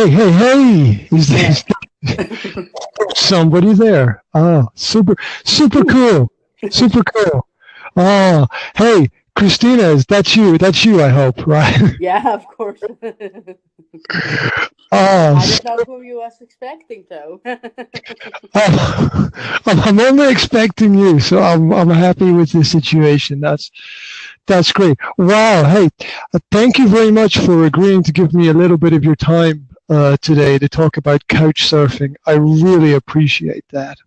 Hey! Is there somebody there? Oh, super cool. Super cool. Oh, hey, Kristina, that's you. That's you, I hope, right? Yeah, of course. Oh, I don't know who you was expecting, though. oh, I'm only expecting you, so I'm happy with the situation. That's great. Wow. Hey, thank you very much for agreeing to give me a little bit of your time today to talk about couch surfing. I really appreciate that.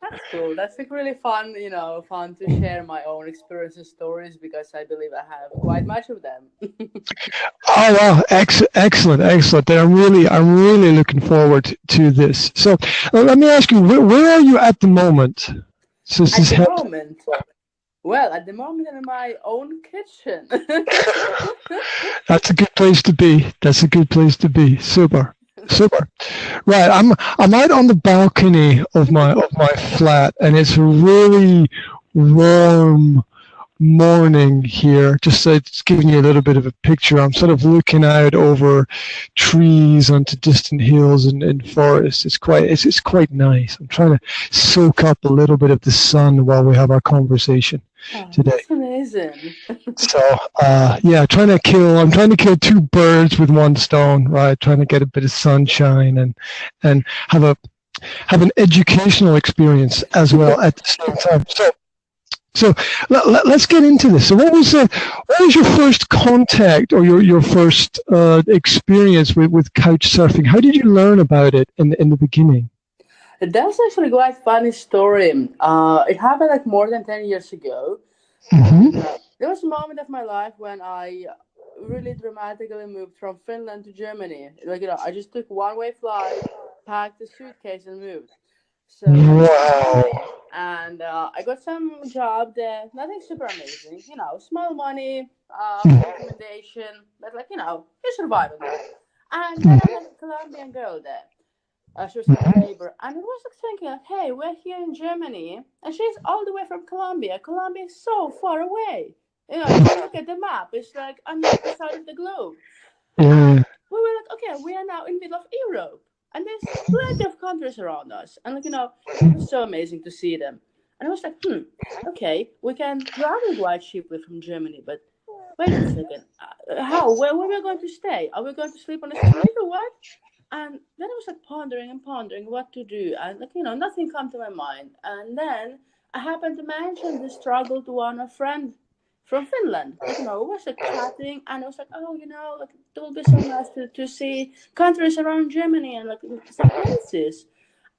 That's cool. That's like really fun, fun to share my own experiences, stories, because I believe I have quite much of them. Oh wow, excellent. I'm really looking forward to this. So let me ask you, where are you at the moment? So this At is the moment, at the moment in my own kitchen. That's a good place to be. That's a good place to be. Super. Right, I'm out on the balcony of my flat, and it's a really warm morning here. Just so it's giving you a little bit of a picture. I'm sort of looking out over trees onto distant hills and forests. It's quite nice. I'm trying to soak up a little bit of the sun while we have our conversation today. That's amazing. So yeah, I'm trying to kill two birds with one stone, right? Trying to get a bit of sunshine and have an educational experience as well at the same time. So let's get into this. So what was your first contact or your first experience with couch surfing? How did you learn about it in the beginning? That's actually quite a funny story. It happened like more than 10 years ago. Mm-hmm. There was a moment of my life when I really dramatically moved from Finland to Germany. I just took one-way flight, packed a suitcase, and moved. So Wow. And I got some job there, nothing super amazing, small money, recommendation, but you survive on that. And then I met a Colombian girl there. She was a neighbor, and I was like thinking, like, hey, we're here in Germany, and she's all the way from Colombia. Colombia is so far away. If you look at the map, it's like on the other side of the globe. And we were like, okay, we are now in the middle of Europe, and there's plenty of countries around us, and it was so amazing to see them. And I was like, okay, we can travel quite cheaply from Germany, but wait a second, how? Where are we going to stay? Are we going to sleep on the street or what? And then I was like pondering what to do, and nothing come to my mind. And then I happened to mention the struggle to one of friend from Finland. We was like chatting, and I was like, oh, it will be so nice to see countries around Germany and some places.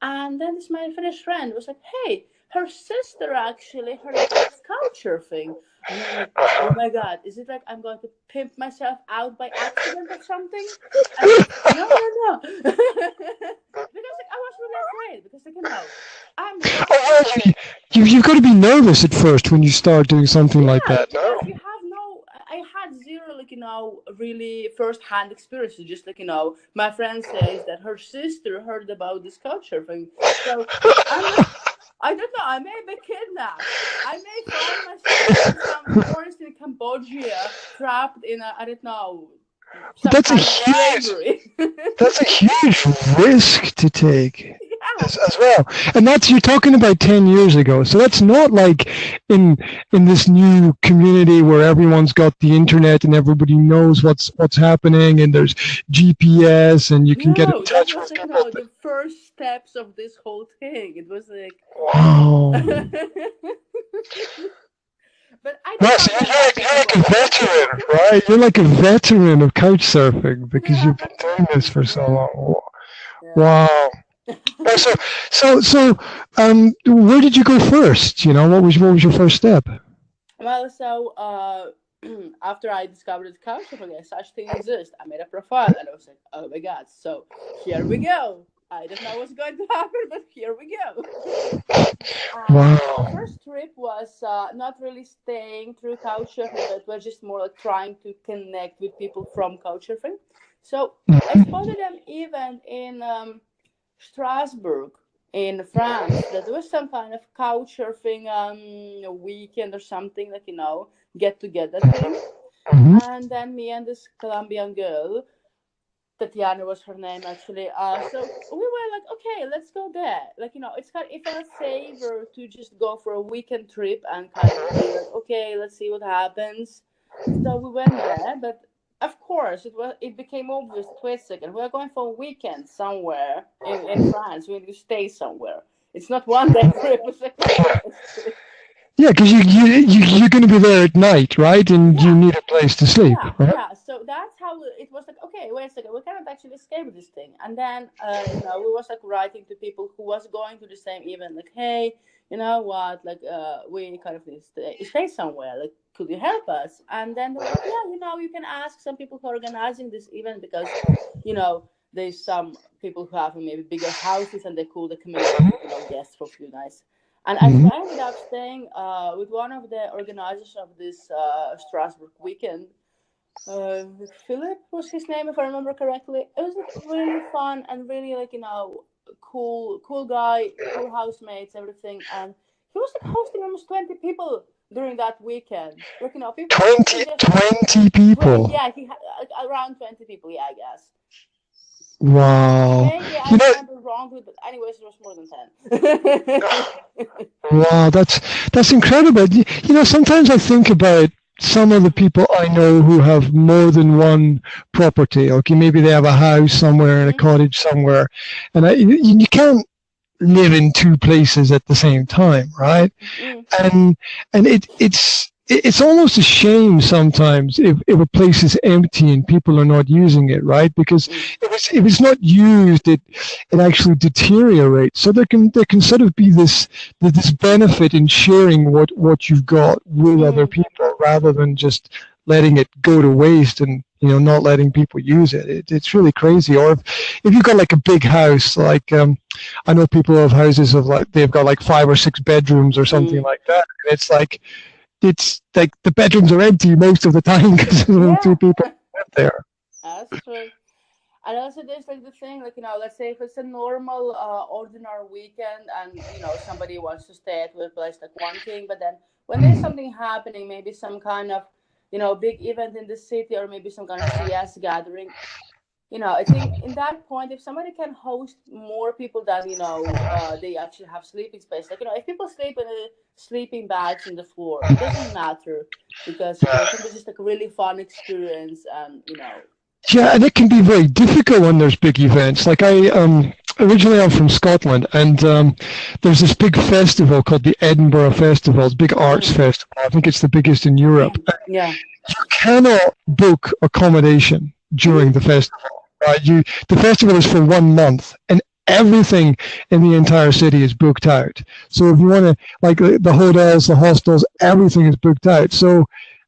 And then my Finnish friend was like, hey, her sister actually heard about Couchsurfing. And I'm like, oh my God, is it like I'm going to pimp myself out by accident or something? And no. Because I was really afraid, because I'm You've got to be nervous at first when you start doing something like that. No, I had zero really first-hand experiences. Just my friend says that her sister heard about this Couchsurfing. So I don't know. I may be kidnapped. I may find myself in some forest in Cambodia, trapped in I don't know. That's a huge risk to take. As well, and you're talking about 10 years ago, so that's not like in this new community where everyone's got the internet and everybody knows what's happening, and there's GPS and you can get in touch with people. The first steps of this whole thing. It was like, wow. But so you're like a veteran, right? You're like a veteran of couch surfing because you've been doing this for so long. Wow. So, where did you go first? What was your first step? Well, so after I discovered that Couchsurfing, such thing exists, I made a profile, and I was like, oh my God! So here we go. I don't know what's going to happen, but here we go. Wow. The first trip was not really staying through Couchsurfing, but it was just more like trying to connect with people from Couchsurfing. So I spotted an event in Strasbourg in France that there was some kind of Couchsurfing weekend or something, get together thing. And then me and this Colombian girl Tatiana was her name actually. So we were like, okay, let's go there. Like, it's kind of, it felt safer to just go for a weekend trip and kind of be like, okay, let's see what happens. So we went there, but of course it became obvious. Wait a second, we are going for a weekend somewhere in France. We need to stay somewhere. It's not one day trip. It's like Yeah, because you're going to be there at night, right? And you need a place to sleep, right? Yeah, so that's how it was like, okay, wait a second, we cannot actually escape this thing. And then, we was like writing to people who was going to the same event, like, hey, you know what, like, we kind of need to stay somewhere, like, could you help us? And then they're like, yeah, you can ask some people who are organizing this event because, there's some people who have maybe bigger houses and they could accommodate, guests for a few nights. And I ended up staying with one of the organizers of this Strasbourg weekend. Philip was his name, if I remember correctly. It was like, really fun and really cool guy, cool housemates, everything. And he was like hosting almost 20 people during that weekend. Like, people 20 people. Yeah, he had around 20 people. Yeah, I guess. Wow. Maybe I remember wrongly, but anyways, it was more than 10. Wow, that's incredible. Sometimes I think about some of the people I know who have more than one property. Okay, maybe they have a house somewhere and a cottage somewhere, and you can't live in two places at the same time, right? And it's almost a shame sometimes if a place is empty and people are not using it, right? Because if it's not used, it actually deteriorates. So there can sort of be this benefit in sharing what you've got with other people rather than just letting it go to waste and not letting people use it. It's really crazy. Or if you've got like a big house, like I know people have houses of like they've got like 5 or 6 bedrooms or something like that. And it's like the bedrooms are empty most of the time because there's 2 people there. That's true. And also there's like the thing, like, let's say if it's a normal, ordinary weekend and, somebody wants to stay at a place, like one thing, but then when there's something happening, maybe some kind of, big event in the city or maybe some kind of CS gathering, I think in that point, if somebody can host more people than, they actually have sleeping space, like, if people sleep in a sleeping bags on the floor, it doesn't matter because I think it's just like a really fun experience and, Yeah, and it can be very difficult when there's big events. Like originally I'm from Scotland, and there's this big festival called the Edinburgh Festival. It's a big arts festival. I think it's the biggest in Europe. Yeah. You cannot book accommodation during the festival. Right? The festival is for 1 month, and everything in the entire city is booked out. So if you want to, like the hotels, the hostels, everything is booked out. So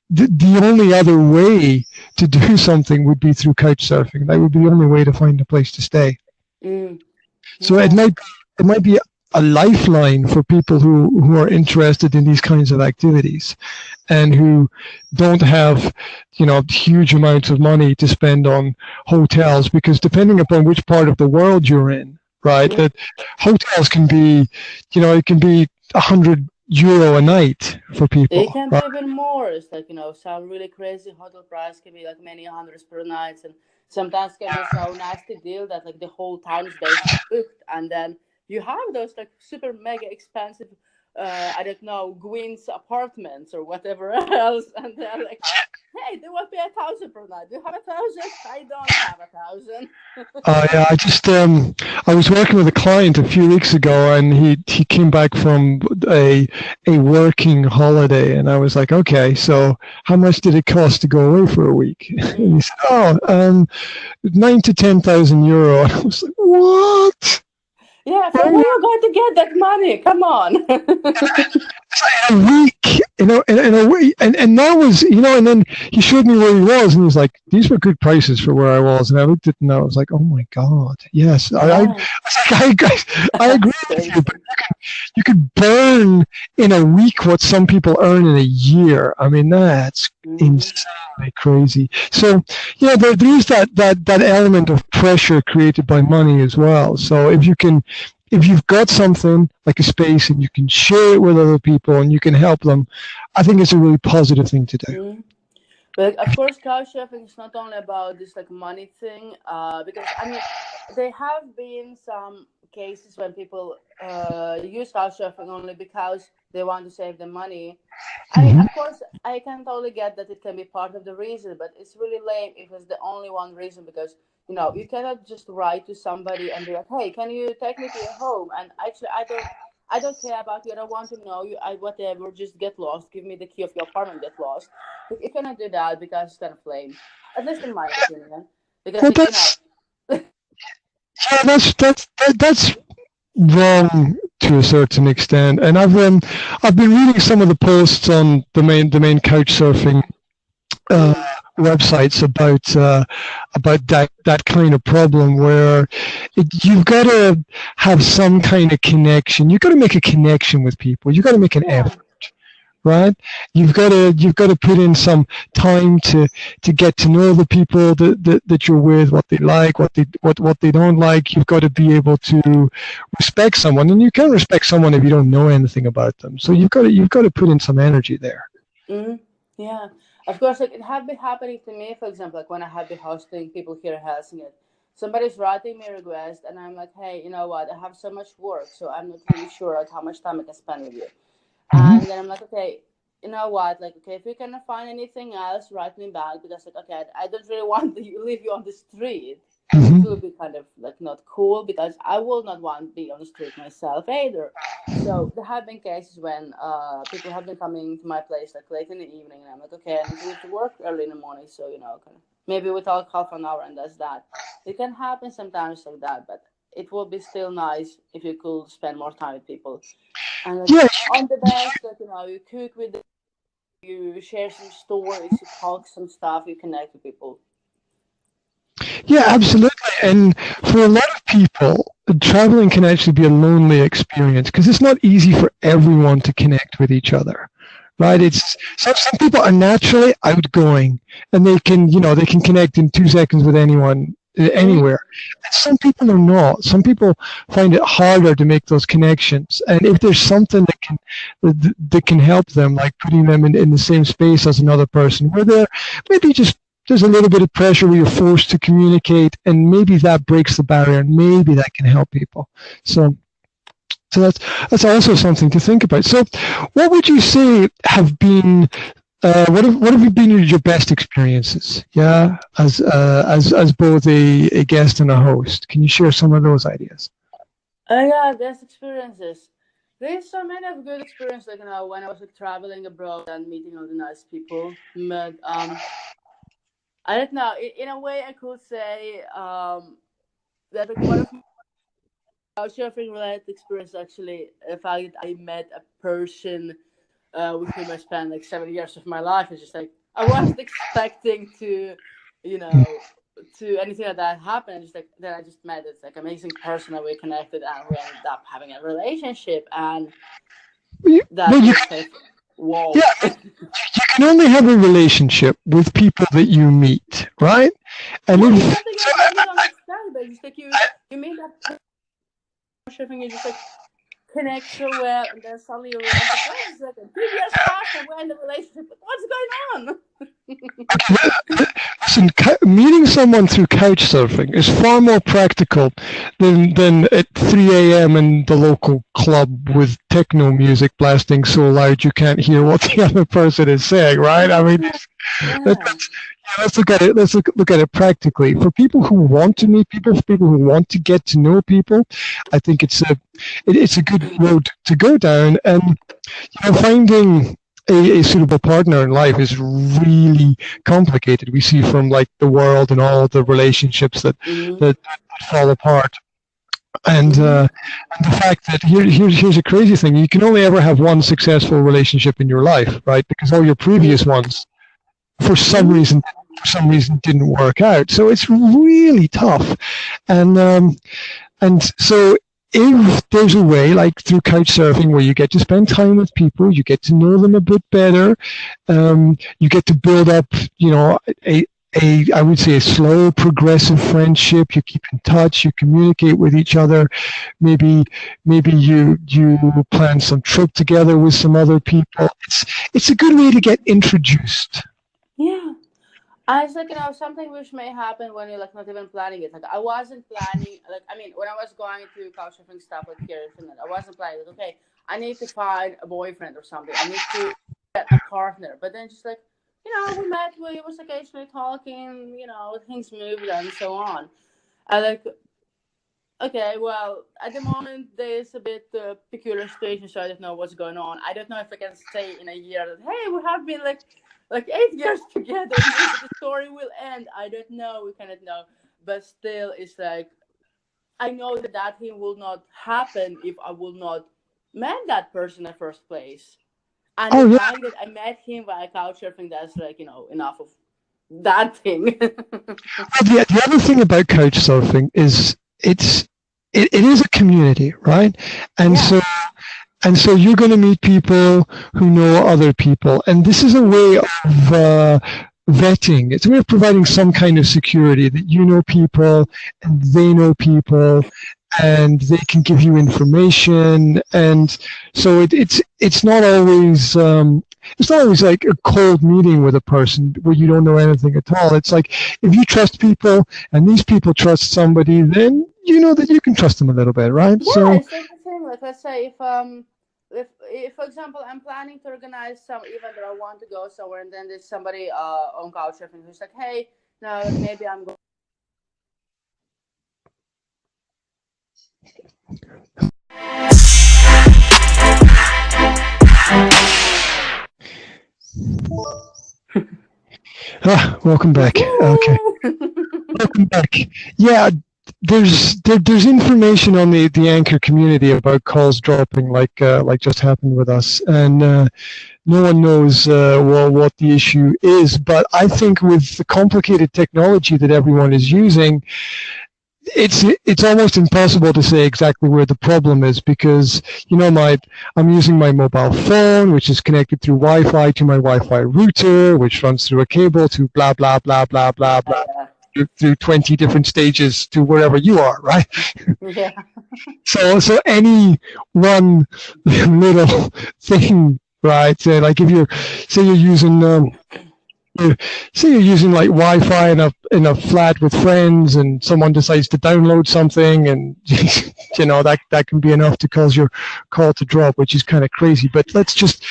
the only other way to do something would be through Couchsurfing. That would be the only way to find a place to stay. So it might be a lifeline for people who are interested in these kinds of activities and who don't have, huge amounts of money to spend on hotels, because depending upon which part of the world you're in, right, that hotels can be, it can be €100 a night for people. It can be even more. It's like, some really crazy hotel price can be like many hundreds per night, and sometimes can be so nasty deal that like the whole town is booked, and then you have those like super mega expensive, I don't know, Gwyn's apartments or whatever else, and they're like, hey, there will be 1,000 per night. Do you have 1,000? I don't have 1,000. Yeah, I was working with a client a few weeks ago, and he came back from a working holiday, and I was like, okay, so how much did it cost to go away for a week? And he said, 9,000 to 10,000 euro. And I was like, what? Yeah, from where are you going to get that money? Come on. A week, in a way, and that was, and then he showed me where he was, and he was like, these were good prices for where I was, and I looked at it and I was like, oh my God, yes, I agree with you, but you could burn in a week what some people earn in a year. I mean, that's insanely crazy. So, there's that element of pressure created by money as well. So if you've got something like a space and you can share it with other people and you can help them, I think it's a really positive thing to do. But of course, couchsurfing is not only about this like money thing, because I mean, there have been some cases when people use couchsurfing only because they want to save the money. Of course, I can totally get that it can be part of the reason, but it's really lame if it's the only one reason, because you cannot just write to somebody and be like, hey, can you take me to your home? And actually, I don't care about you. I don't want to know you. Whatever. Just get lost. Give me the key of your apartment. Get lost. But you cannot do that because it's kind of lame. At least in my opinion. Because that's wrong to a certain extent. And I've been reading some of the posts on the main Couchsurfing websites about that kind of problem, where you've got to have some kind of connection. You've got to make a connection with people. You've got to make an effort, right? You've got to put in some time to get to know the people that you're with, what they like, what they don't like. You've got to be able to respect someone, and you can't respect someone if you don't know anything about them. So you've got to put in some energy there. Yeah. Of course, like, it had been happening to me, for example, like when I had been hosting people here in Helsinki. Somebody's writing me a request, and I'm like, hey, you know what? I have so much work, so I'm not really sure how much time I can spend with you. And then I'm like, okay, you know what? Like, okay, if you cannot find anything else, write me back, because, like, okay, I don't really want to leave you on the street. It will be kind of like not cool, because I will not want to be on the street myself either. So there have been cases when people have been coming to my place like late in the evening, and I'm like, okay, I need to work early in the morning, so kind of, maybe we talk half an hour and that's that. It can happen sometimes like that, but it would be still nice if you could spend more time with people. And on the best, like, you cook with them, you share some stories, you talk some stuff, you connect with people. Yeah, absolutely. And for a lot of people, traveling can actually be a lonely experience, because it's not easy for everyone to connect with each other, right? It's some people are naturally outgoing, and they can connect in 2 seconds with anyone anywhere. And some people are not. Some people find it harder to make those connections. And if there's something that can help them, like putting them in the same space as another person, where they're maybe just there's a little bit of pressure where you're forced to communicate, and maybe that breaks the barrier, and maybe that can help people. So that's also something to think about. So what would you say have been what have been your best experiences? Yeah, as both a guest and a host. Can you share some of those ideas? Best experiences. There's so many of good experiences, like, when I was like traveling abroad and meeting all the nice people. But I don't know. In a way, I could say that one of my couchsurfing related experience, actually, the fact that I met a person with whom I spent like 7 years of my life. It's just like I wasn't expecting to anything like that happen. Just like then I just met this like amazing person that we connected, and we ended up having a relationship, and that was like, whoa. Yeah, you can only have a relationship with people that you meet, right? And you don't understand, but just like you meet that person, and you just like connect so well, and then suddenly you realize, like, wait a second, 2 years past and we're in the relationship, but what's going on? Listen, meeting someone through Couchsurfing is far more practical than at 3 a.m. in the local club with techno music blasting so loud you can't hear what the other person is saying, right? I mean, let's look at it. Let's look at it practically. For people who want to meet people, for people who want to get to know people, I think it's a good road to go down. And finding a suitable partner in life is really complicated. We see from like the world and all the relationships that fall apart. And the fact that here's a crazy thing: you can only ever have one successful relationship in your life, right? Because all your previous ones, for some reason didn't work out. So it's really tough. And so if there's a way, like through Couchsurfing, where you get to spend time with people, you get to know them a bit better, you get to build up, I would say a slow, progressive friendship. You keep in touch, you communicate with each other. Maybe you plan some trip together with some other people. It's a good way to get introduced. Yeah, I was like, something which may happen when you're like not even planning it. Like I wasn't planning, like I mean, when I was going to couchsurfing stuff like here in Finland, I wasn't planning like, okay, I need to find a boyfriend or something. I need to get a partner. But then just like, we met, we was occasionally talking, things moved and so on. I like, okay, well, at the moment there's a bit peculiar situation, so I don't know what's going on. I don't know if I can say in a year that hey, we have been like 8 years together. The story will end. I don't know. We cannot know. But still, it's like I know that thing will not happen if I will not met that person in the first place. And the fact that I met him via couchsurfing, that's like enough of that thing. The other thing about couchsurfing is it is a community, right? And so you're going to meet people who know other people, and this is a way of vetting. It's a way of providing some kind of security that you know people and they know people, and they can give you information. And so it's not always like a cold meeting with a person where you don't know anything at all. It's like if you trust people and these people trust somebody, then you know that you can trust them a little bit, right? Yeah, so it's like the same. Like let's say if for example I'm planning to organize some event that I want to go somewhere, and then there's somebody on Couchsurfing who's like, hey, no, maybe I'm going. Welcome back. Okay. Welcome back. Yeah, there's information on the Anchor community about calls dropping, like just happened with us, and no one knows what the issue is. But I think with the complicated technology that everyone is using, it's almost impossible to say exactly where the problem is, because I'm using my mobile phone, which is connected through Wi-Fi to my Wi-Fi router, which runs through a cable to blah blah blah blah blah blah through 20 different stages to wherever you are, right? Yeah. So any one little thing, right? Like if you're using like Wi-Fi in a flat with friends, and someone decides to download something, and that can be enough to cause your call to drop, which is kind of crazy. But let's just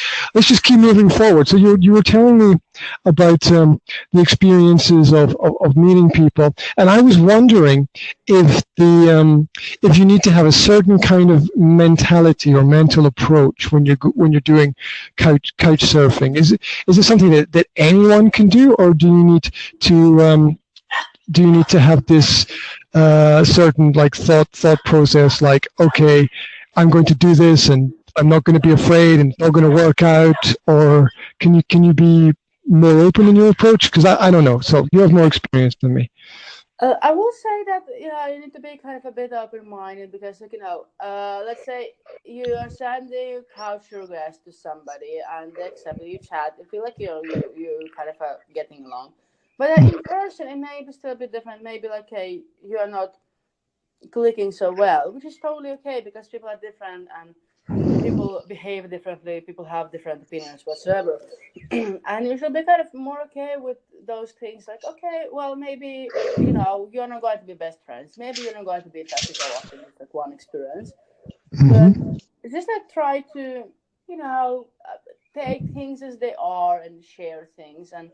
keep moving forward. So you were telling me about the experiences of meeting people, and I was wondering if you need to have a certain kind of mentality or mental approach when you're doing couch surfing. Is it something that anyone can do, or do you need to have this certain like thought process, like, okay, I'm going to do this and I'm not going to be afraid and it's not going to work out? Or can you be more open in your approach? Because I don't know. So you have more experience than me. I will say that you need to be kind of a bit open-minded, because let's say you are sending couch request to somebody and they accept it, you chat, you feel like you kind of getting along. But in person, it may be still a bit different. Maybe like, hey, you are not clicking so well, which is totally okay, because people are different and people behave differently. People have different opinions whatsoever. And you should be kind of more okay with those things. Like, okay, well, maybe, you're not going to be best friends. Maybe you're not going to be touchy so often. It's like one experience. But just like try to, take things as they are and share things. And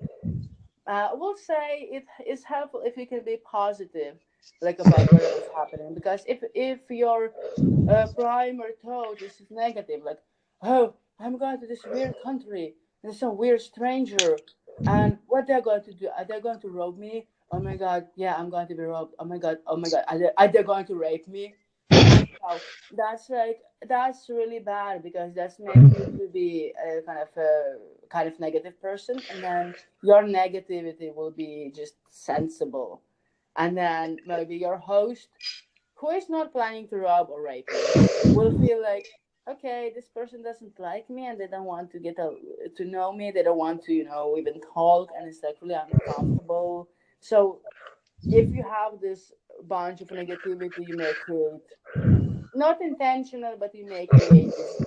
I will say it is helpful if you can be positive, like about what is happening. Because if your primary thought is negative, like, oh, I'm going to this weird country, there's some weird stranger, and what they're going to do? Are they going to rob me? Oh my God, yeah, I'm going to be robbed. Oh my God, are they going to rape me? So that's really bad, because that's making you to be a kind of negative person, and then your negativity will be just sensible, and then maybe your host, who is not planning to rob or rape you, will feel like, okay, this person doesn't like me and they don't want to get to know me. They don't want to, even talk, and it's like really uncomfortable. So if you have this bunch of negativity, you may create, not intentional, but you may create this,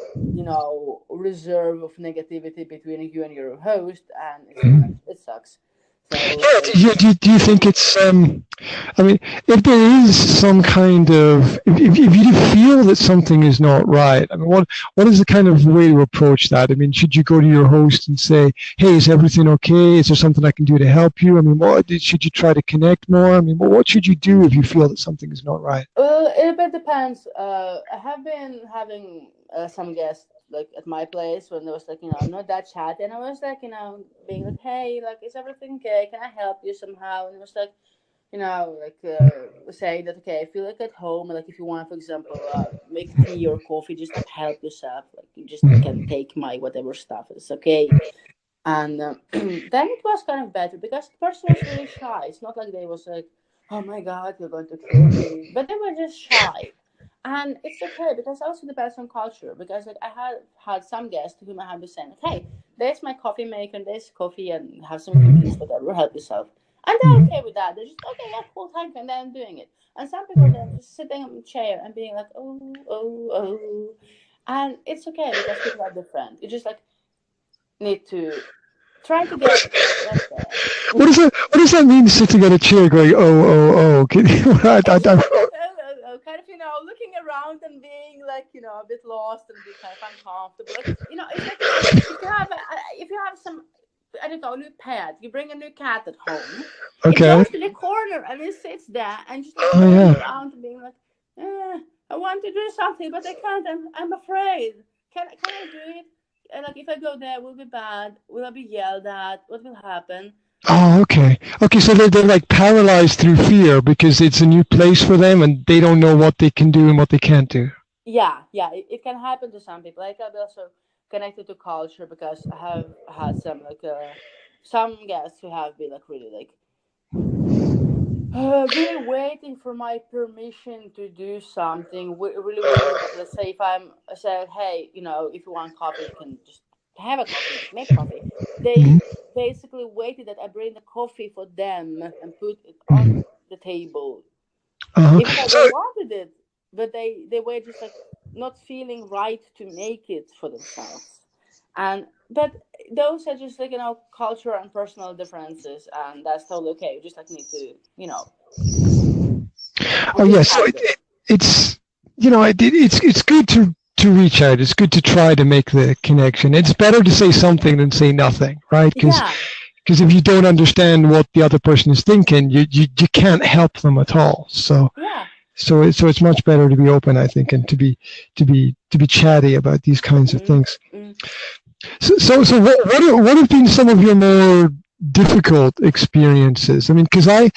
reserve of negativity between you and your host, and it sucks. So Yeah, do you think it's, I mean, if there is some kind of, if you feel that something is not right, I mean, what is the kind of way to approach that? I mean, should you go to your host and say, hey, is everything okay? Is there something I can do to help you? I mean, should you try to connect more? I mean, what should you do if you feel that something is not right? well, it a bit depends. I have been having some guests like at my place when there was like not that chat, and I was like being like, hey, like, is everything okay? Can I help you somehow? And it was like say that, okay, I feel like at home, like if you want, for example, make tea or coffee, just like help yourself, like you just can take my whatever stuff, it's okay. And then it was kind of better because the person was really shy. It's not like they was like, oh my god, you're going to kill me, but they were just shy. And it's okay because it also depends on culture, because like I had some guests to whom I had been saying, like, hey, there's my coffee maker, there's coffee, and have some cookies, whatever, help yourself. And they're okay with that. They're just, okay, yeah, cool, thank you, and then I'm doing it. And some people then just sitting on the chair and being like, oh, oh, oh. And it's okay because people are different. You just like need to try to get there. What does that mean, sitting on a chair going, oh? Can you, Kind of, looking around and being like, a bit lost and be kind of uncomfortable. Like, it's like if you have some, I don't know, new pet, you bring a new cat at home. okay. It goes to the corner and it sits there and just looking around and being like, I want to do something, but I can't. I'm afraid. Can I do it? Like, if I go there, will be bad. Will I be yelled at? What will happen? Oh, okay. Okay, so they're like paralyzed through fear because it's a new place for them and they don't know what they can do and what they can't do. Yeah, it can happen to some people. Like, I'll be also connected to culture because I have had some some guests who have been like really like really waiting for my permission to do something. Really waiting. Let's say if I said, hey, if you want coffee, you can just have a coffee, make coffee. They basically waited that I bring the coffee for them and put it on the table. Even though they wanted it, but they were just like not feeling right to make it for themselves. But those are just like cultural and personal differences, and that's totally okay. You just like need to Oh yes, so it's it's good to reach out. It's good to try to make the connection. It's better to say something than say nothing, right? Because if you don't understand what the other person is thinking, you can't help them at all. So it's much better to be open, I think, and to be chatty about these kinds of things. So what have been some of your more difficult experiences? I mean, because I've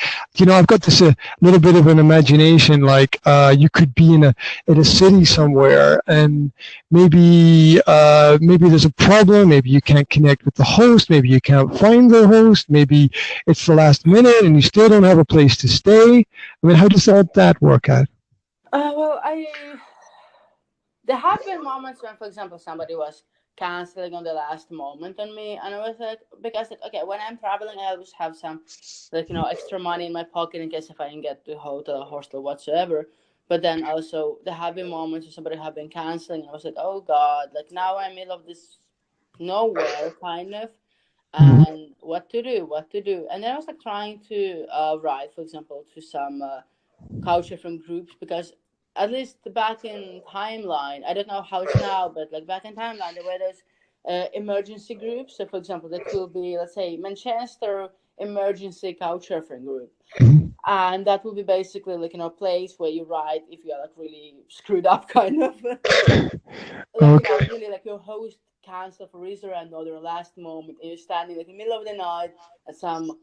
got this a little bit of an imagination, like you could be in a city somewhere and maybe there's a problem, maybe you can't connect with the host, maybe you can't find the host, maybe it's the last minute and you still don't have a place to stay. I mean, how does that work out? Well, there have been moments when, for example, somebody was canceling on the last moment on me, and I was like, because like, okay, when I'm traveling, I always have some extra money in my pocket in case if I can get to hotel or hostel whatsoever. But then also there have been moments where somebody have been canceling, and I was like, oh god, like now I'm in the middle of this nowhere kind of, and what to do, and then I was like trying to write, for example, to some Couchsurfing groups, because at least back in timeline, I don't know how it's now, but like back in timeline, there were those emergency groups. So, for example, that could be, let's say, Manchester emergency Couchsurfing group, and that would be basically like place where you write if you're like really screwed up, kind of, really like your host cancel for reason or another last moment, and you're standing like in the middle of the night at some,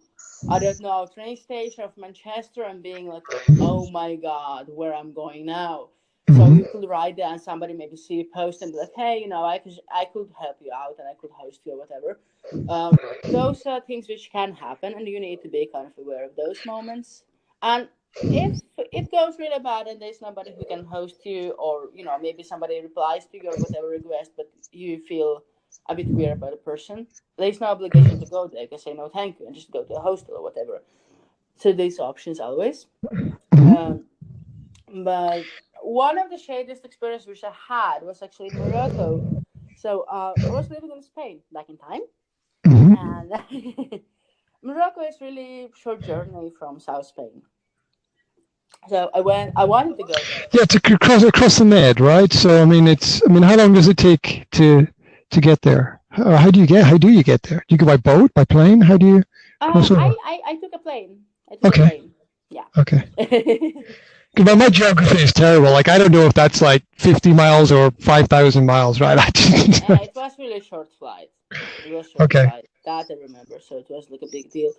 I don't know, train station of Manchester and being like, oh my god, where I'm going now. So you could write there and somebody maybe see a post and be like, hey, I could help you out and I could host you or whatever. Those are things which can happen, and you need to be kind of aware of those moments. And if it goes really bad and there's nobody who can host you, or maybe somebody replies to your whatever request, but you feel a bit weird about the person, there's no obligation to go there. You can say no thank you and just go to a hostel or whatever. So there's options always. But one of the shadiest experiences which I had was actually in Morocco. So I was living in Spain back in time, and Morocco anyways, really short journey from South Spain. So I wanted to go there. Yeah, to across the Med, right? So I mean, how long does it take to get there? How do you get there? Do you go by boat, by plane? How do you cross over? I took a plane. Okay. Yeah. Okay. Because my geography is terrible. Like, I don't know if that's like 50 miles or 5,000 miles, right? It was really short flight. Flight. That I remember. So it was like a big deal.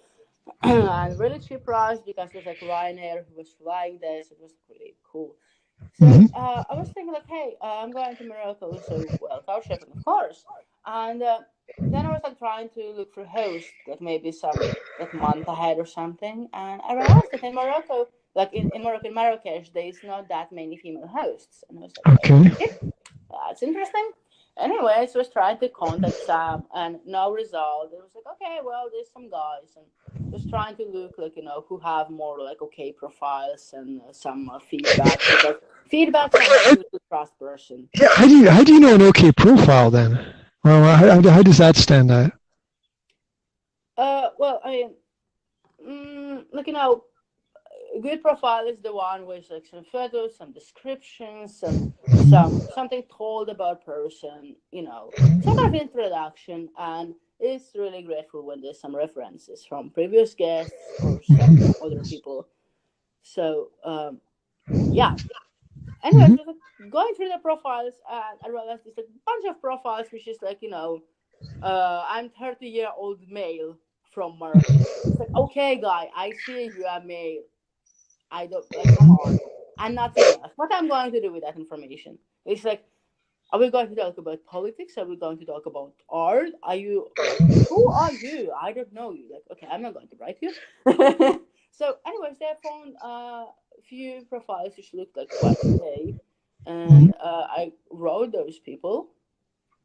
And really cheap price because it was like Ryanair who was flying there. So it was really cool. So I was thinking like, hey, I'm going to Morocco. So, well, Couchsurfing, of course. And then I was like trying to look for hosts, like maybe some like month ahead or something. And I realized that in Morocco, like in Marrakesh, there's not that many female hosts. And I was like, okay, that's interesting. Anyways, I was trying to contact some and no result. It was like, okay, well, there's some guys, and was trying to look like, who have more like okay profiles and some feedback. Because feedback from a trust person. Yeah, how do you know an okay profile then? Well, how does that stand out? Well, I mean, like, a good profile is the one with like some photos, some descriptions, something told about person, some kind of introduction, and it's really grateful when there's some references from previous guests or some other people. So, yeah. Anyway, going through the profiles, I realized there's a bunch of profiles which is like, I'm 30-year-old male from Morocco. It's like, okay, guy, I see you are male. I don't, like, come on. And nothing else. What I'm going to do with that information? It's like, are we going to talk about politics? Are we going to talk about art? Who are you? I don't know you. Like, okay, I'm not going to write you. So, anyways, they found a few profiles which looked like quite okay. And I wrote those people.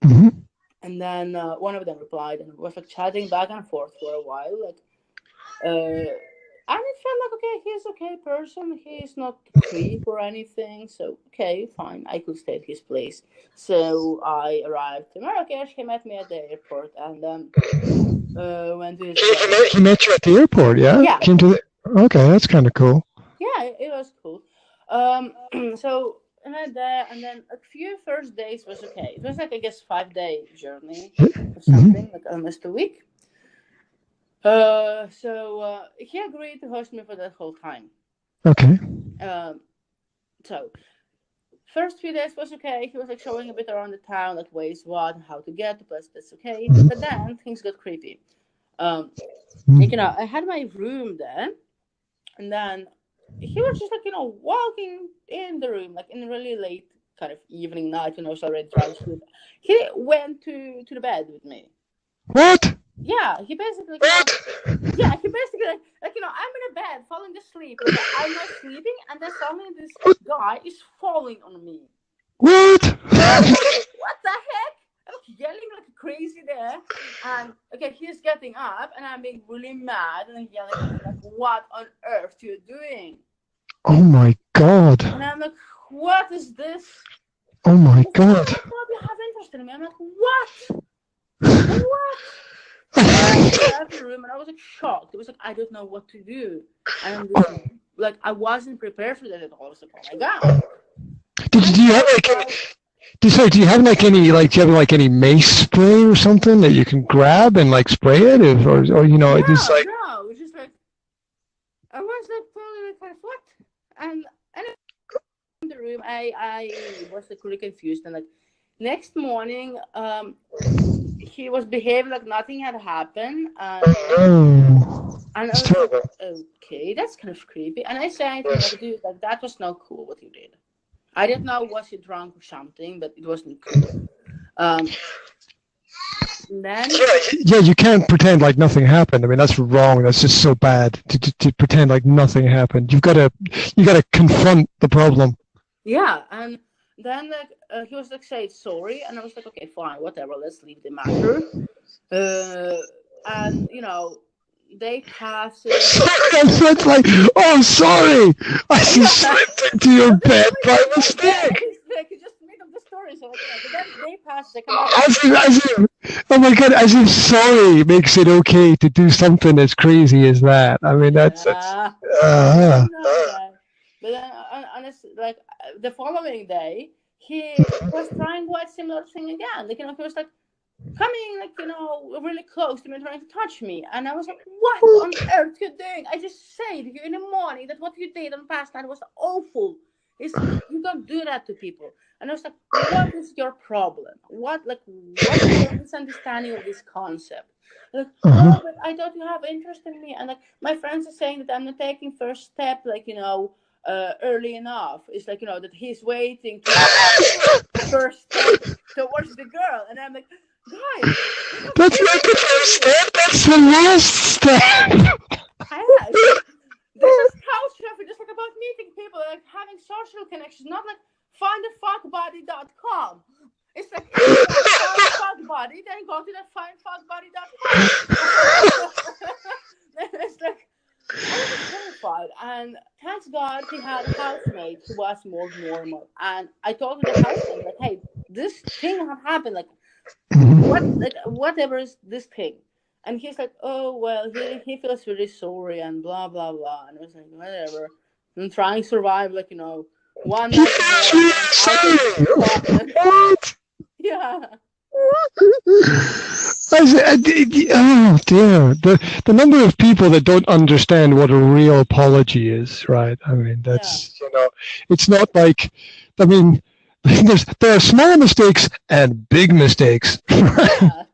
And then one of them replied and was like chatting back and forth for a while. Like, and it felt like, okay, he's an okay person. He's not a creep or anything. So, okay, fine. I could stay at his place. So I arrived to Marrakesh. He met me at the airport and went to his place. He met you at the airport, yeah? Yeah. Okay, that's kind of cool. Yeah, it was cool. So I went there, and then a few first days was okay. It was like, I guess, 5-day journey or something, like almost a week. So he agreed to host me for that whole time. Okay. So first few days was okay. He was like showing a bit around the town, like ways what, how to get the place. That's okay. But then things got creepy. Like, I had my room there, and then he was just like, walking in the room, like in a really late kind of evening night when I was already trying to sleep. He went to the bed with me. What? Yeah, he basically I'm in a bed falling asleep. Like, I'm not sleeping, and then suddenly this guy is falling on me. What? What the heck? I was yelling like crazy there, and okay, he's getting up, and I'm being really mad and yelling like, "What on earth are you doing?" Oh my god! And I'm like, "What is this?" Oh my god! You have interest in me? I'm like, "What? What?" I left the room and I was like shocked. It was like, I don't know what to do. And like, I wasn't prepared for that at all. I was like, oh my god. Do you have like any mace spray or something that you can grab and like spray it, or it's just like no, it's just like I was like totally kind of what, and in the room I was like really confused, and like next morning he was behaving like nothing had happened, and I was like, okay, that's kind of creepy, and I said, dude, like that was not cool what you did. I didn't know, was he drunk or something, but it wasn't cool. Then you can't pretend like nothing happened. I mean, that's wrong. That's just so bad to pretend like nothing happened. You gotta confront the problem. Yeah, and then like he was like saying sorry, and I was like, okay, fine, whatever, let's leave the matter. And they passed it. It's like, oh, sorry, I just slipped into your bed by mistake. Like, you just made up the story. sorry. So but then they passed the Oh my God, as if sorry makes it okay to do something as crazy as that. I mean, that's I don't know that. But then, honestly, like the following day, he was trying quite similar thing again. Like, he was like coming, like, really close to me, trying to touch me. And I was like, what on earth you doing? I just said to you in the morning that what you did on past night was awful. You don't do that to people. And I was like, what is your problem? What is your misunderstanding of this concept? Like, oh, but I thought you have interest in me. And like my friends are saying that I'm not taking first step, like, early enough. It's like, that he's waiting to first step towards the girl. And I'm like, guys, that's not the first step, that's the last step. This is Couchsurfing, just like about meeting people, like having social connections, not like findaffuckbody.com. It's like, if you find a fuck body, then go to the findfuckbody.com. It's like, I was terrified, and thanks God he had a housemate who was more normal. And I told the housemate, like, hey, this thing have happened, like, whatever is this thing? And he's like, oh, well, he feels really sorry and blah, blah, blah. And I was like, whatever. I'm trying to survive, like, one night. What? Yeah. Oh dear, the number of people that don't understand what a real apology is, right? I mean, that's it's not like, I mean, there are small mistakes and big mistakes. Yeah.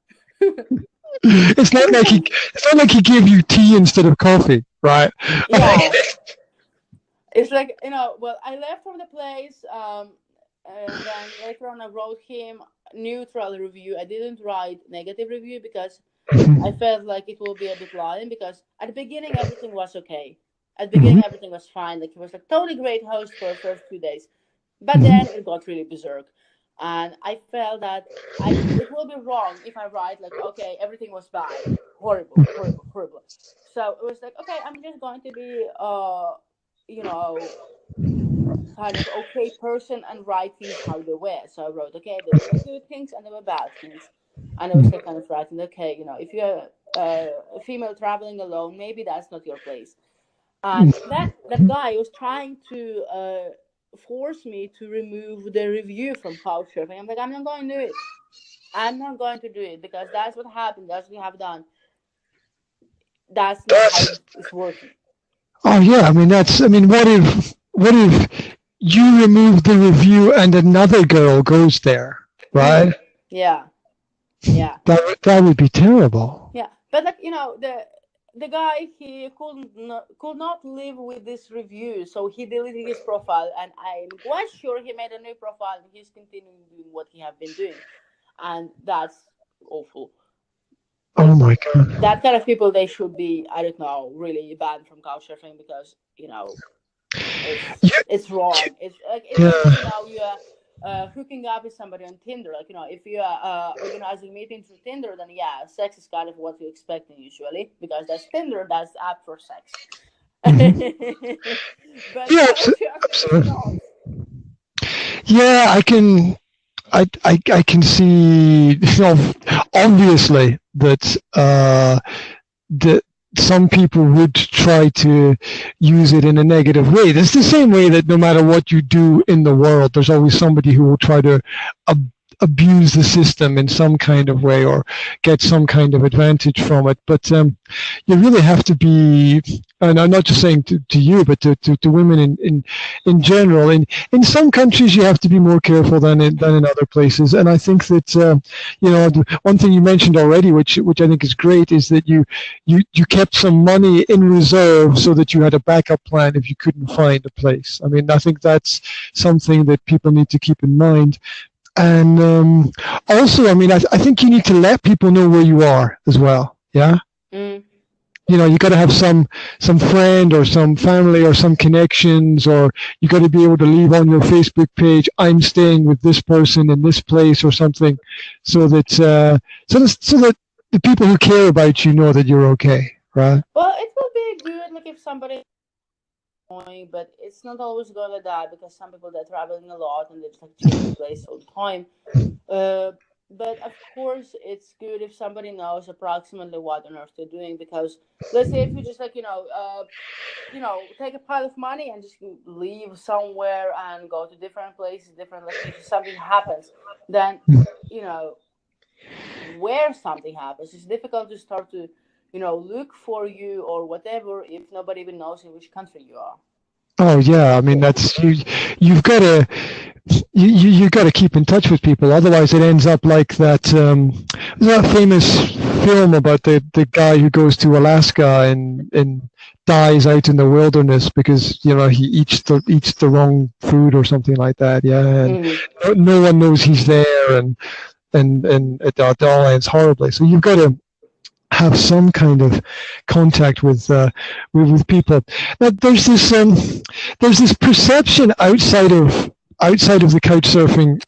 It's not like he gave you tea instead of coffee, right? Yeah. It's like, well, I left from the place, and then later on I wrote him neutral review. I didn't write negative review because I felt like it will be a bit lying, because at the beginning everything was okay. At the beginning everything was fine. Like, he was like totally great host for the first 2 days. But then it got really berserk. And I felt that it will be wrong if I write like, okay, everything was bad, horrible. So it was like, okay, I'm just going to be, kind of okay person and write things how they were. So I wrote, okay, there were good things and there were bad things. And I was like kind of writing, okay, if you're a female traveling alone, maybe that's not your place. And that guy was trying to force me to remove the review from Couchsurfing. I'm like, I'm not going to do it. I'm not going to do it, because that's what happened. That's what we have done. That's not how it's working. Oh yeah, I mean, what if you remove the review and another girl goes there, right? Yeah. That would be terrible. Yeah, but like, the guy, he could not live with this review, so he deleted his profile, and I'm quite sure he made a new profile and he's continuing doing what he have been doing, and that's awful. Oh my God. That kind of people, they should be, I don't know, really banned from Couchsurfing, because it's wrong. It's like, you're hooking up with somebody on Tinder. Like, if you are organizing meetings through Tinder, then yeah, sex is kind of what you're expecting usually, because that's Tinder, that's the app for sex. But yeah, absolutely. Yeah, I can see, obviously that some people would try to use it in a negative way. It's the same way that no matter what you do in the world, there's always somebody who will try to abuse the system in some kind of way or get some kind of advantage from it. But you really have to be, and I'm not just saying to you, but to women in general. In some countries, you have to be more careful than in other places. And I think that one thing you mentioned already, which I think is great, is that you kept some money in reserve so that you had a backup plan if you couldn't find a place. I mean, I think that's something that people need to keep in mind. And also, I mean, I think you need to let people know where you are as well. Yeah. You got to have some friend or some family or some connections, or you got to be able to leave on your Facebook page, I'm staying with this person in this place or something, so that the people who care about you know that you're okay, right? Well, it will be good, like, if somebody going, but it's not always going like that because some people they're traveling a lot and they just like change the place all the time. But of course, it's good if somebody knows approximately what on earth they're doing. Because let's say if you just like take a pile of money and just leave somewhere and go to different places, different locations, something happens, then where something happens, it's difficult to start to look for you or whatever if nobody even knows in which country you are. Oh yeah, I mean that's you've got to you got to keep in touch with people, otherwise it ends up like that famous film about the guy who goes to Alaska and dies out in the wilderness because he eats the wrong food or something like that. Yeah, and no one knows he's there, and it all ends horribly. So you've got to have some kind of contact with people. Now, there's this perception outside of the Couchsurfing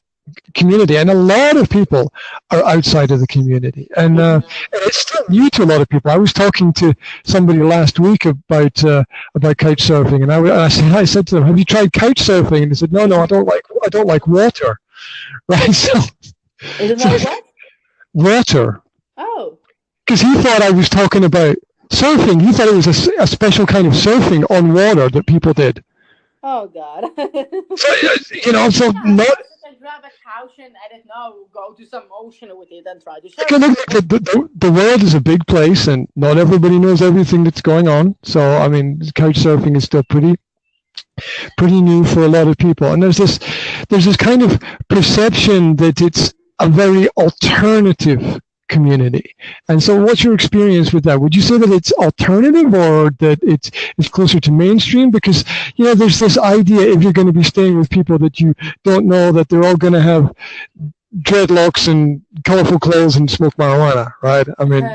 community, and a lot of people are outside of the community, and it's still new to a lot of people. I was talking to somebody last week about Couchsurfing, and I said to them, "Have you tried Couchsurfing?" And they said, "No, I don't like water." Right? So, is it not what? Water. Oh. Because he thought I was talking about surfing. He thought it was a special kind of surfing on water that people did. Oh God! So not. Grab a couch and I don't know, go to some ocean with it and try to surf. The world is a big place, and not everybody knows everything that's going on. So I mean, couch surfing is still pretty new for a lot of people. And there's this kind of perception that it's a very alternative community. And so what's your experience with that? Would you say that it's alternative or that it's closer to mainstream? Because there's this idea, if you're going to be staying with people that you don't know, that they're all going to have dreadlocks and colorful clothes and smoke marijuana, right? I mean,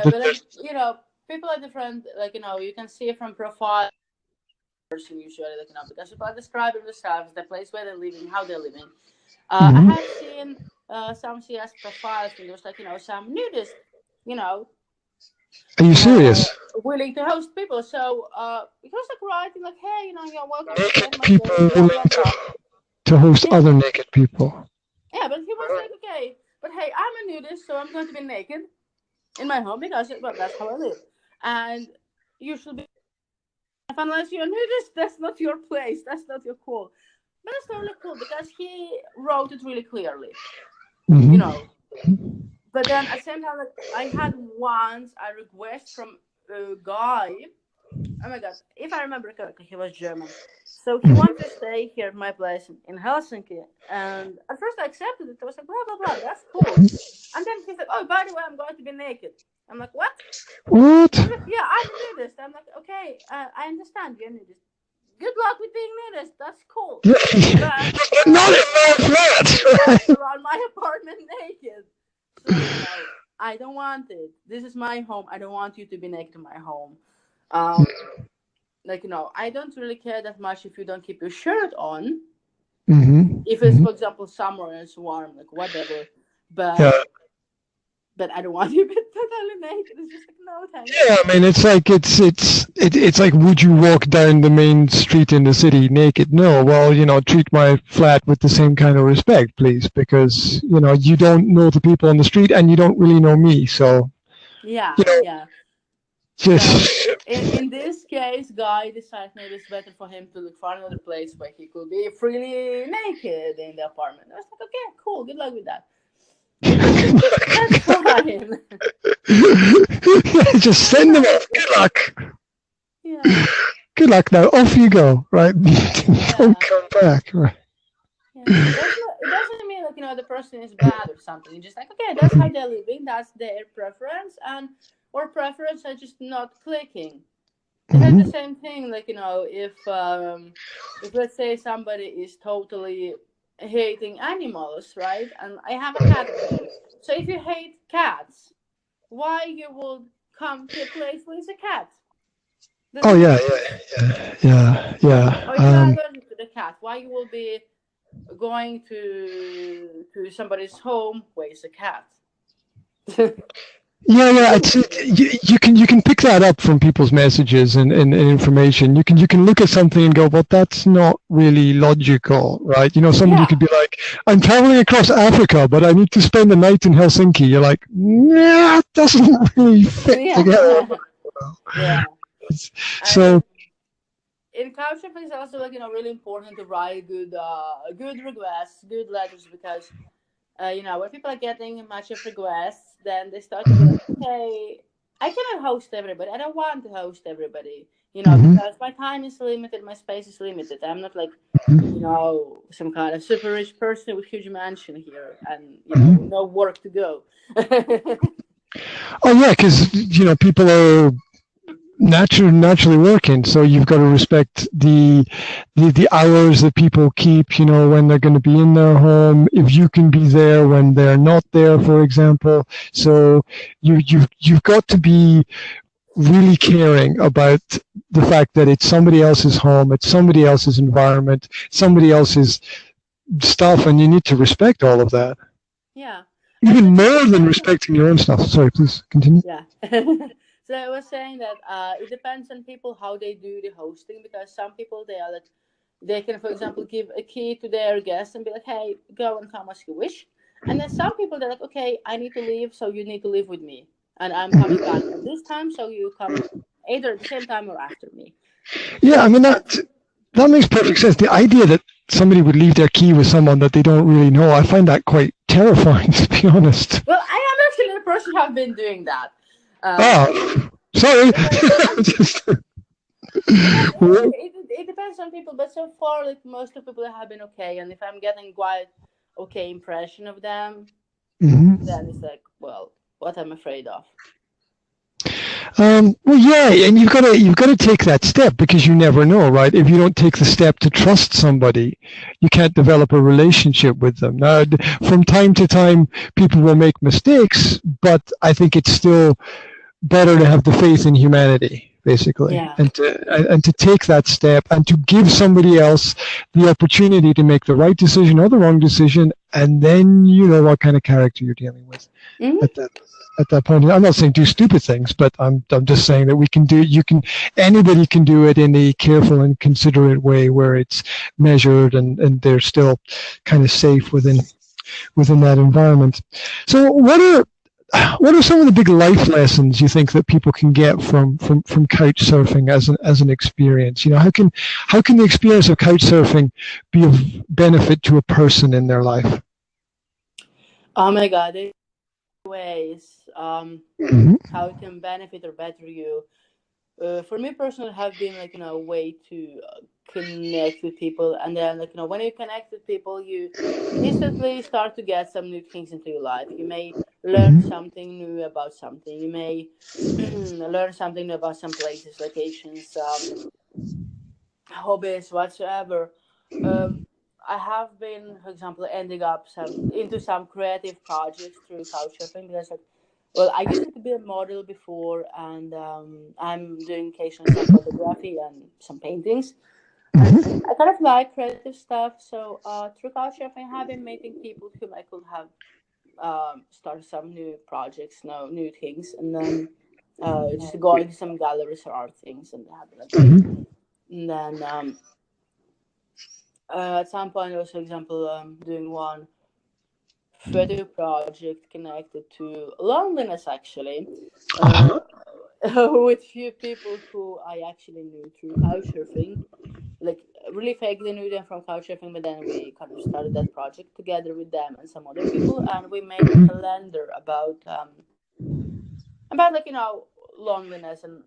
people are different. Like you can see it from profile person usually, because people are describing themselves, the place where they're living, how they're living. I have seen some CS profiles and there's some nudists, Are you serious? Willing to host people. So it was writing hey, you're welcome. Naked people willing to host other naked people. Yeah, but he was okay, but hey, I'm a nudist, so I'm going to be naked in my home because that's how I live. And you should be, unless you're a nudist, that's not your place, that's not your call. But it's totally cool because he wrote it really clearly, But then at the same time, I had once a request from a guy. Oh my God, if I remember correctly, he was German. So he wanted to stay here at my place in Helsinki. And at first I accepted it. I was like, blah, blah, blah, that's cool. And then he's like, oh, by the way, I'm going to be naked. I'm like, what? What? Like, yeah, I'm a nudist. I'm like, okay, I understand you're a nudist. Good luck with being nudist. That's cool. But not in my flat. Around my apartment naked. So, I don't want it. This is my home. I don't want you to be naked in my home. I don't really care that much if you don't keep your shirt on. If it's, for example, summer and it's warm, whatever. But I don't want you to be totally naked. It's just no thanks. Yeah, I mean, it's like, would you walk down the main street in the city naked? No. Well, treat my flat with the same kind of respect, please, because you don't know the people on the street and you don't really know me. So yeah. Just so in this case, guy decided maybe it's better for him to look for another place where he could be freely naked in the apartment. I was like, okay, cool. Good luck with that. That's fine. Just send them off. Good luck. Yeah. Good luck now. Off you go. Right? Don't come back. Right. Yeah. It doesn't mean the person is bad or something. It's just okay, that's how they're living. That's their preference, and or preference are just not clicking. It's like the same thing. If let's say somebody is totally hating animals, right? And I have a cat. So if you hate cats, why you would come to a place with a cat? Oh yeah. Or if you are allergic to the cat, why you will be going to somebody's home where is a cat? Yeah. You can pick that up from people's messages and information. You can look at something and go, well, that's not really logical, right? You know, somebody could be like, I'm traveling across Africa, but I need to spend the night in Helsinki. You're like, nah, it doesn't really fit together. So in Couchsurfing, it's also like, you know, really important to write good requests, good letters, because you know, when people are getting much of requests, then they start to be like, okay, I cannot host everybody. I don't want to host everybody, you know, because my time is limited, my space is limited. I'm not like, you know, some kind of super rich person with huge mansion here and, you know, no work to go. Oh yeah, because you know people are naturally working, so you've got to respect the hours that people keep, you know, when they're going to be in their home, if you can be there when they're not there, for example. So you've got to be really caring about the fact that it's somebody else's home, it's somebody else's environment, somebody else's stuff, and you need to respect all of that. Yeah. Even more than respecting your own stuff. Sorry, please continue. Yeah. So I was saying that it depends on people how they do the hosting, because some people, they are like, they can, for example, give a key to their guest and be like, hey, go and come as you wish. And then some people, they're like, okay, I need to leave, so you need to live with me. And I'm coming back at this time, so you come either at the same time or after me. Yeah, I mean, that makes perfect sense. The idea that somebody would leave their key with someone that they don't really know, I find that quite terrifying, to be honest. Well, I am actually the person who have been doing that. Sorry. It depends on people, but so far, like, most of the people have been okay. And if I'm getting quite okay impression of them, then it's like, well, what I'm afraid of. Well, yeah, and you've got to take that step, because you never know, right? If you don't take the step to trust somebody, you can't develop a relationship with them. Now, from time to time, people will make mistakes, but I think it's still better to have the faith in humanity, basically, and to take that step and to give somebody else the opportunity to make the right decision or the wrong decision, and then you know what kind of character you're dealing with at that point. I'm not saying do stupid things, but I'm just saying that anybody can do it in a careful and considerate way where it's measured and they're still kind of safe within that environment. So what are some of the big life lessons you think that people can get from couch surfing as an experience? You know, how can the experience of couch surfing be of benefit to a person in their life? Oh my God, there's ways how it can benefit or better you. For me personally, have been like, you know, a way to connect with people, and then, like, you know, when you connect with people, you instantly start to get some new things into your life. You may learn something new about something. You may learn something new about some places, locations, hobbies, whatsoever. I have been, for example, ending up into some creative projects through Couchsurfing, because, like, well, I used to be a model before, and I'm doing occasionally some photography and some paintings. And I kind of like creative stuff, so through Couchsurfing, I have been meeting people whom I could have started some new projects, new things, and then just going to some galleries or art things, and have like, and then at some point, I was, for example, doing one photo project connected to loneliness, actually, with few people who I actually knew through Couchsurfing. Like, really vaguely knew them from Couchsurfing, but then we kind of started that project together with them and some other people, and we made a calendar about like, you know, loneliness and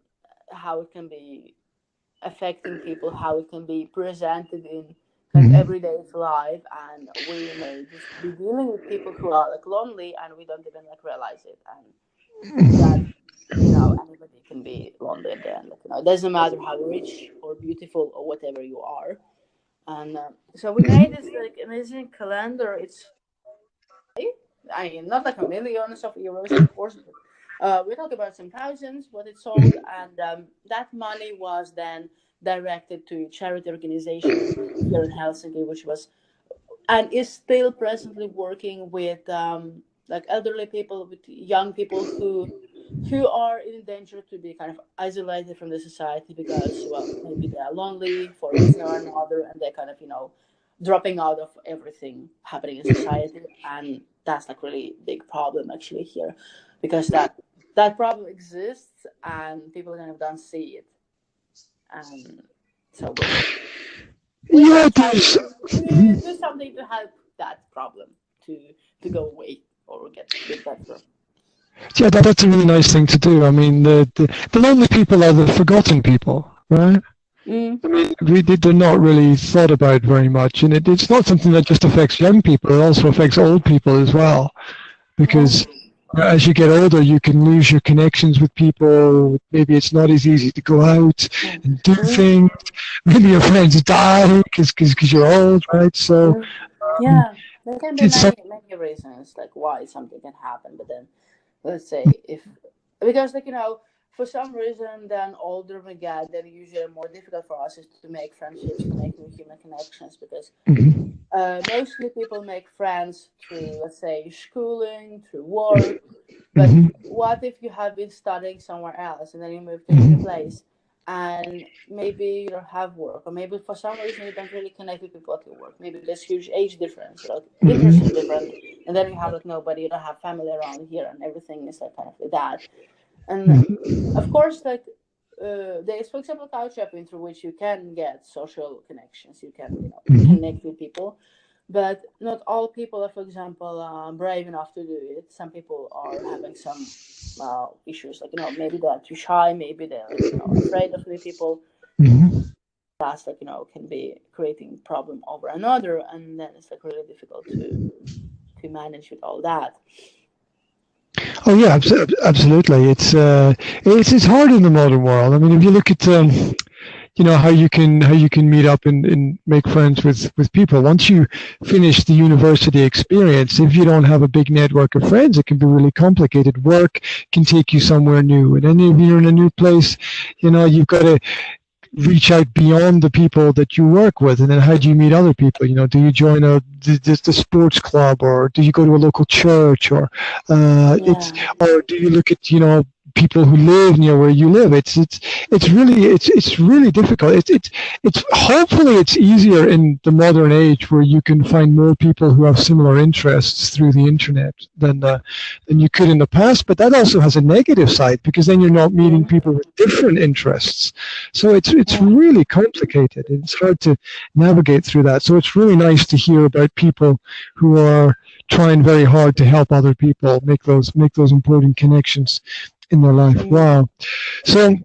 how it can be affecting people, how it can be presented in kind of everyday life, and we may just be dealing with people who are like lonely and we don't even like realize it, and that, you know, anybody can be lonely at the end. Like, you know, it doesn't matter how rich or beautiful or whatever you are. And so we made this like amazing calendar. It's, I mean, not like millions of euros, of course, but we talk about some thousands what it sold, and that money was then directed to charity organization here in Helsinki, which was and is still presently working with like elderly people, with young people who who are in danger to be kind of isolated from the society because, well, maybe they are lonely for a reason or another, and they're kind of, dropping out of everything happening in society. And that's like really big problem actually here, because that problem exists and people kind of don't see it. And so we Yeah, try there's. to do something to help that problem to go away or get better. Yeah, that's a really nice thing to do. I mean, the lonely people are the forgotten people, right? Mm. I mean, they're not really thought about very much, and it's not something that just affects young people. It also affects old people as well, because as you get older, you can lose your connections with people. Maybe it's not as easy to go out and do things. Maybe your friends die because you're old, right? So yeah, there can be it's many reasons like why something can happen, but then let's say because for some reason then older we get, then usually more difficult for us is to make friendships, to make new human connections, because mostly people make friends through, let's say, schooling, through work. But what if you have been studying somewhere else and then you move to a new place and maybe you don't have work, or maybe for some reason you don't really connect with people at your work? Maybe there's huge age difference, like interests are different, and then you have like nobody, you don't have family around here, and everything is like kind of like that. And of course, like there's, for example, Couchsurfing, through which you can get social connections, you can connect with people. But not all people are, for example, brave enough to do it. Some people are having some issues, like maybe they're too shy, maybe they're afraid of new people. That's like can be creating problem over another, and then it's like really difficult to manage with all that. Oh yeah, absolutely. It's hard in the modern world. I mean, if you look at how you can meet up and make friends with people. Once you finish the university experience, if you don't have a big network of friends, it can be really complicated. Work can take you somewhere new, and then if you're in a new place, you've got to reach out beyond the people that you work with. And then how do you meet other people? Do you join the sports club, or do you go to a local church, or or do you look at people who live near where you live? It's really difficult. It's hopefully it's easier in the modern age, where you can find more people who have similar interests through the internet than you could in the past. But that also has a negative side, because then you're not meeting people with different interests. So it's really complicated. It's hard to navigate through that. So it's really nice to hear about people who are trying very hard to help other people make those important connections in their life. Wow. So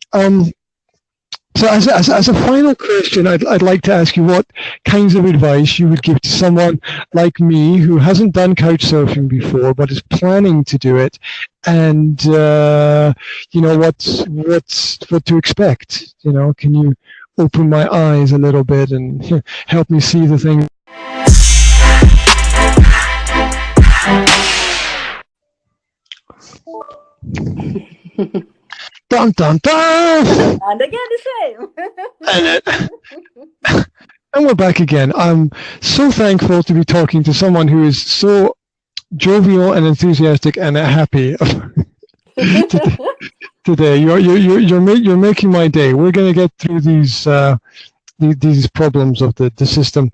so as a final question, I'd like to ask you what kinds of advice you would give to someone like me who hasn't done Couchsurfing before but is planning to do it, and what to expect. Can you open my eyes a little bit and help me see the things? Dun dun dun! And again the same. And we're back again. I'm so thankful to be talking to someone who is so jovial and enthusiastic and happy today. You're making my day. We're going to get through these problems of the system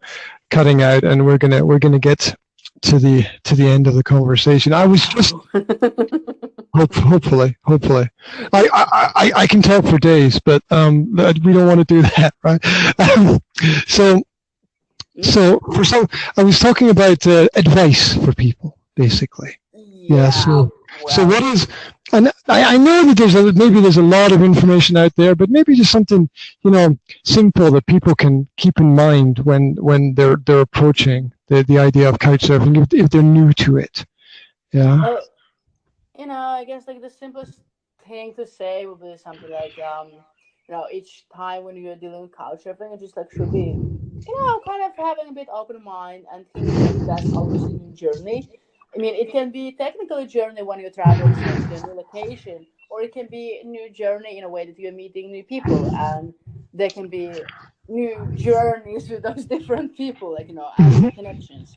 cutting out, and we're gonna get to the end of the conversation. I was just hopefully I can talk for days, but we don't want to do that, right? So for some, I was talking about advice for people, basically. Yeah. So what is? And I know that maybe there's a lot of information out there, but maybe just something simple that people can keep in mind when they're approaching the idea of Couchsurfing, if they're new to it. Yeah. I guess like the simplest thing to say would be something like each time when you're dealing with Couchsurfing, it just like should be kind of having a bit open mind and thinking that's always a new journey. I mean, it can be technically a journey when you're traveling to a new location, or it can be a new journey in a way that you're meeting new people, and there can be new journeys with those different people, like, and connections.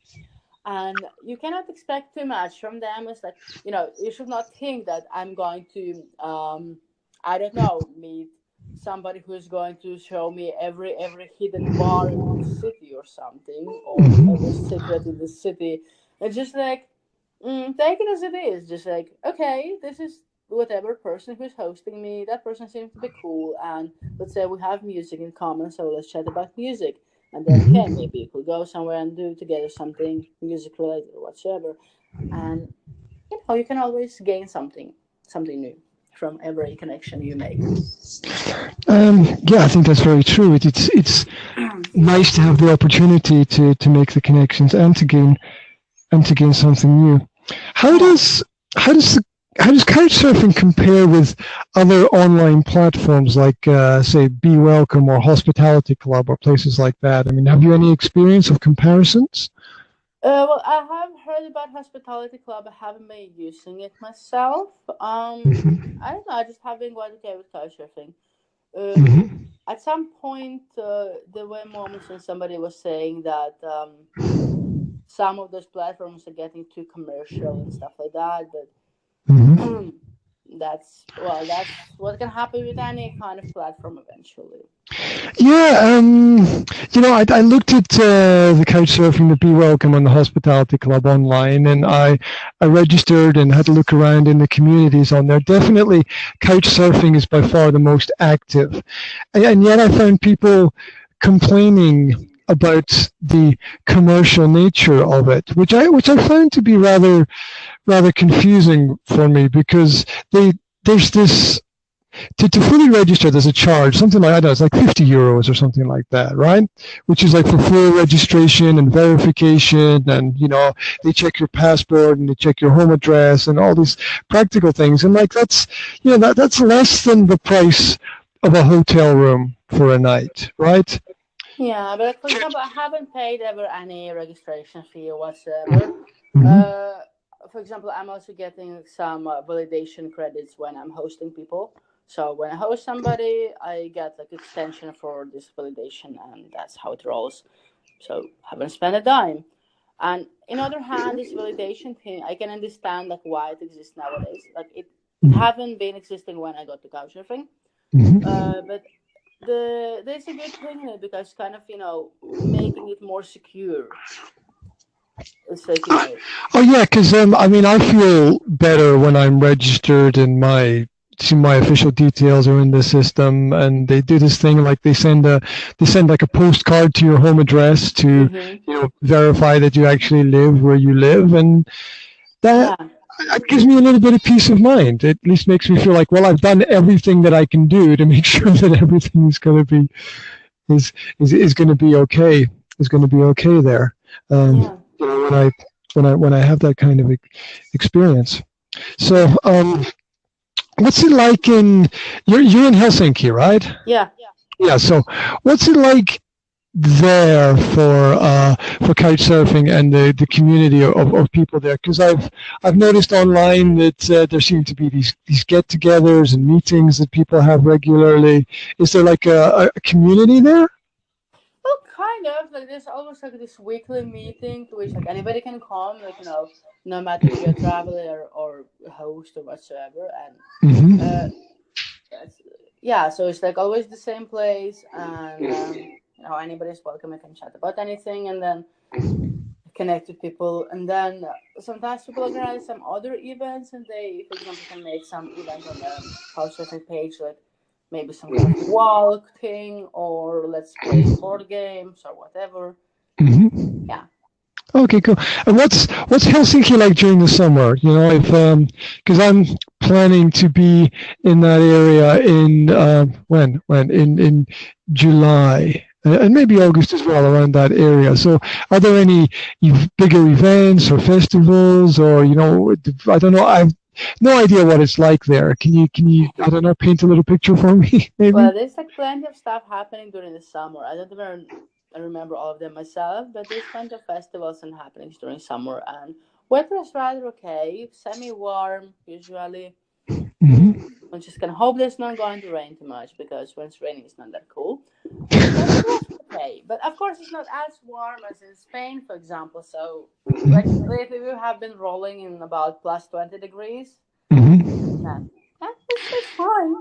and you cannot expect too much from them. It's like, you should not think that I'm going to, I don't know, meet somebody who's going to show me every hidden bar in the city or something, or every secret in the city. It's just like, take it as it is. Just like, okay, this is whatever person who's hosting me. That person seems to be cool, and let's say we have music in common, so let's chat about music. And then, okay, maybe you could go somewhere and do together something music related or whatsoever. And you can always gain something new from every connection you make. Yeah, I think that's very true. It's nice to have the opportunity to make the connections and to gain something new. How does Couchsurfing compare with other online platforms like, say, Be Welcome or Hospitality Club or places like that? I mean, have you any experience of comparisons? Well, I have heard about Hospitality Club. I haven't been using it myself. I don't know. I just have been quite okay with Couchsurfing. At some point, there were moments when somebody was saying that some of those platforms are getting too commercial and stuff like that, but that's what can happen with any kind of platform eventually. Yeah, I looked at the Couchsurfing, the Be Welcome, and the Hospitality Club online, and I registered and had to look around in the communities on there. Definitely, Couchsurfing is by far the most active, and yet I found people complaining about the commercial nature of it, which I found to be rather confusing for me, because there's this. To fully register, there's a charge, something like, I don't know, it's like €50 or something like that, right? Which is like for full registration and verification, and they check your passport and they check your home address and all these practical things, and like that's less than the price of a hotel room for a night, right? Yeah, but for example, I haven't paid ever any registration fee or whatsoever. For example, I'm also getting some validation credits when I'm hosting people. So when I host somebody, I get like extension for this validation, and that's how it rolls. So I haven't spent a dime. And in other hand, this validation thing, I can understand like why it exists nowadays. Like it haven't been existing when I got to Couchsurfing, but there's a good thing in it, because kind of making it more secure. It's like Oh yeah, because I feel better when I'm registered and my official details are in the system, and they do this thing like they send like a postcard to your home address to verify that you actually live where you live, and that gives me a little bit of peace of mind. It at least makes me feel like, well, I've done everything that I can do to make sure that everything is going to be is going to be okay. Is going to be okay there. When I have that kind of experience. So what's it like you're in Helsinki, right? Yeah. So what's it like there for Couchsurfing and the community of people there? Because I've noticed online that there seem to be these get-togethers and meetings that people have regularly. Is there like a community there? Well, kind of. Like there's almost like this weekly meeting to which like anybody can come, like no matter if you're a traveler or a host or whatsoever. And so it's like always the same place, and anybody's welcome. You can chat about anything, and then connect with people. And then sometimes people organize some other events, and they, for example, can make some event on the Couchsurfing page, like maybe some kind of walk thing, or let's play board games or whatever. Yeah. Okay, cool. And what's Helsinki like during the summer? Because I'm planning to be in that area in July. And maybe August as well, around that area. So are there any bigger events or festivals, or, I don't know, I've no idea what it's like there. Can you, I don't know, paint a little picture for me, maybe? Well, there's like plenty of stuff happening during the summer. I don't even remember all of them myself, but there's plenty of festivals and happenings during summer, and weather is rather okay, semi-warm usually. I'm just gonna hope there's not going to rain too much, because when it's raining it's not that cool. But it was okay. But of course, it's not as warm as in Spain, for example. So, like lately, we have been rolling in about plus 20 degrees. Mm-hmm. And it's fine.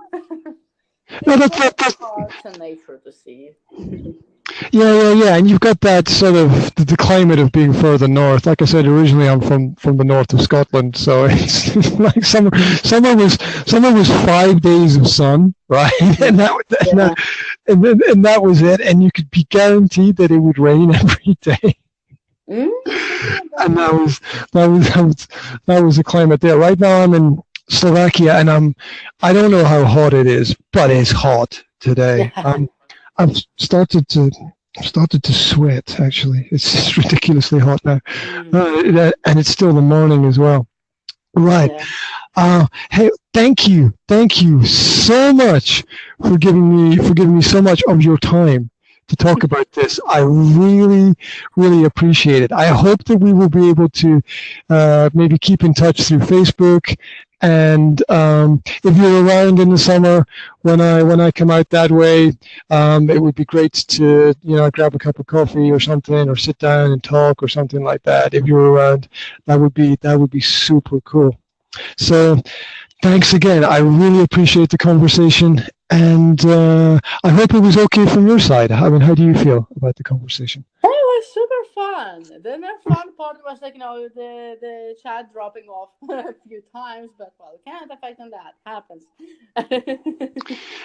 No, It's that's parts and nature to see. yeah. And you've got that sort of the climate of being further north. Like I said, originally I'm from the north of Scotland, so it's like summer was 5 days of sun, right? And that was it. And you could be guaranteed that it would rain every day. And that was the climate there. Right now I'm in Slovakia, and I don't know how hot it is, but it's hot today. I've started to sweat. Actually, it's just ridiculously hot now, and it's still the morning as well. Right. Hey, thank you so much for giving me so much of your time to talk about this. I really, really appreciate it. I hope that we will be able to maybe keep in touch through Facebook. And if you're around in the summer when I come out that way, it would be great to grab a cup of coffee or something, or sit down and talk or something like that. If you're around, that would be super cool. So thanks again. I really appreciate the conversation, and I hope it was okay from your side. I mean, how do you feel about the conversation? It was super fun. The most fun part was the chat dropping off a few times, but we can't affect on that. Happens.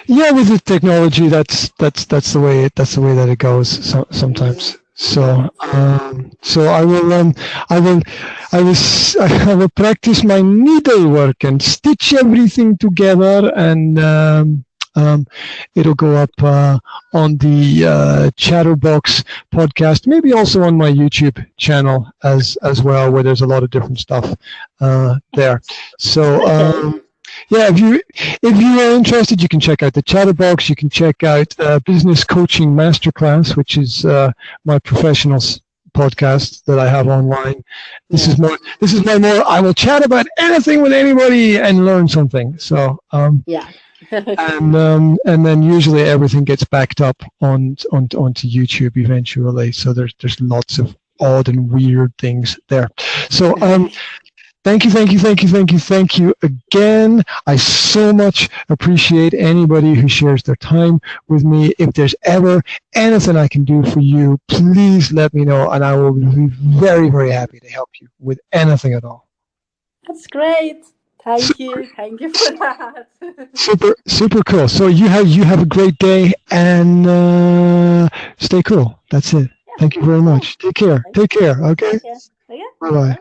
Yeah, with the technology, that's the way that it goes sometimes. So I will practice my needlework and stitch everything together, and it'll go up on the Chatterbox podcast, maybe also on my YouTube channel as well, where there's a lot of different stuff there. So yeah, if you are interested, you can check out the Chatterbox. You can check out Business Coaching Masterclass, which is my professional podcast that I have online. This is my more. I will chat about anything with anybody and learn something. So yeah. and then usually everything gets backed up onto YouTube eventually. So there's lots of odd and weird things there. So Thank you again. I so much appreciate anybody who shares their time with me. If there's ever anything I can do for you, please let me know, and I will be very, very happy to help you with anything at all. That's great. Thank you for that. Super cool. So you have a great day, and stay cool. That's it. Yeah. Thank you very much. Take care. Okay. Yeah. Bye-bye.